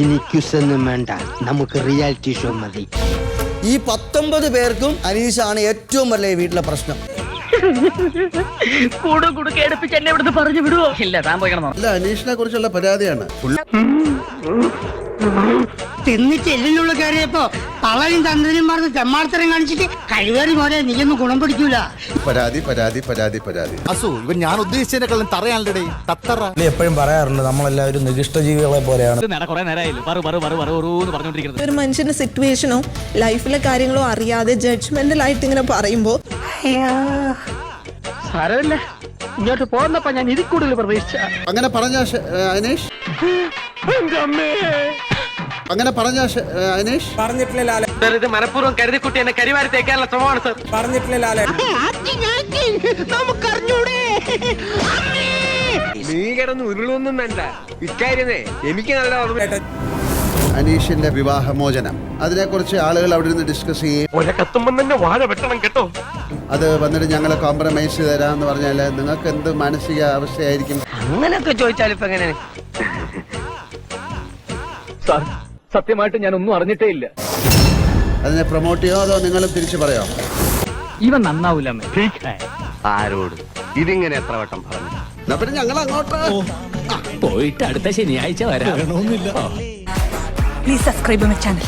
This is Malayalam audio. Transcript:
ഇനി ക്യൂസൊന്നും വേണ്ട, നമുക്ക് റിയാലിറ്റി ഷോ മതി. ഈ 19 പേർക്കും അനീഷാണ് ഏറ്റവും വലിയ വീട്ടിലെ പ്രശ്നം. എന്നെ ഇവിടുന്ന് പറഞ്ഞു വിടുവോ? ഇല്ല, താൻ പോയിക്കണം. അല്ല, അനീഷിനെ കുറിച്ചുള്ള പരാതിയാണ്. തിന്നിട്ട് എല്ലിനുള്ള കയറിയപ്പോ പളയും തന്ത്രിയും പറഞ്ഞ് തെമ്മാർത്തരം കാണിച്ചിട്ട് കഴിവേറി പോലെ നീയൊന്നും ഗുണം പിടിക്കൂല. പരാതി പരാതി പരാതി പരാതി. അസു, ഇവൻ ഞാൻ ഉദ്ദേശിച്ചതിനെക്കാളും തറയാണല്ലേ തത്തറ. എപ്പോഴും പറയാറുണ്ട് നമ്മളെല്ലാവരും നികൃഷ്ടജീവികളെ പോലെയാണ്. ഒരു മനുഷ്യന്റെ സിറ്റുവേഷനോ ലൈഫിലെ കാര്യങ്ങളോ അറിയാതെ ജഡ്ജ്മെന്റൽ ആയിട്ട് ഇങ്ങനെ പറയുമ്പോ സാരമില്ല, ഇങ്ങോട്ട് പോന്നപ്പോ ഞാൻ ഇതിൽ കൂടുതൽ പ്രതീക്ഷിച്ച. അങ്ങനെ പറഞ്ഞ അനീഷ്, അങ്ങനെ പറഞ്ഞ അനീഷ് ഇത് മനഃപൂർവ്വം കരുതിക്കുട്ടി എന്നെ കരിവാരി തേക്കാനുള്ള ശ്രമമാണ് സർ. നീ കിടന്ന് ഉരുളൊന്നും വേണ്ട. ഇക്കാര്യമേ എനിക്ക് നല്ല അനീഷിന്റെ വിവാഹമോചനം, അതിനെക്കുറിച്ച് ആളുകൾ അവിടെ നിന്ന് ഡിസ്കസ് ചെയ്യും. തന്നെ വാഴ വെട്ടണം കേട്ടോ. അത് വന്നിട്ട് ഞങ്ങൾ കോംപ്രമൈസ് തരാമെന്ന് പറഞ്ഞാൽ നിങ്ങൾക്ക് എന്ത് മാനസിക അവസ്ഥയായിരിക്കും? അങ്ങനെയൊക്കെ ചോദിച്ചാൽ ഇപ്പൊ എങ്ങനെ? സാർ, സത്യമായിട്ട് ഞാൻ ഒന്നും അറിഞ്ഞിട്ടേ ഇല്ല. അതിനെ പ്രൊമോട്ട് ചെയ്യോ അതോ നിങ്ങളും തിരിച്ചു പറയോ? ഇവൻ നന്നാവൂല. ആരോട് ഇതിങ്ങനെ എത്ര വട്ടം പറഞ്ഞു? എന്നാ പിന്നെ ഞങ്ങൾ അങ്ങോട്ട് പോയിട്ട് അടുത്ത ശനിയാഴ്ച വരാം. Please subscribe my channel.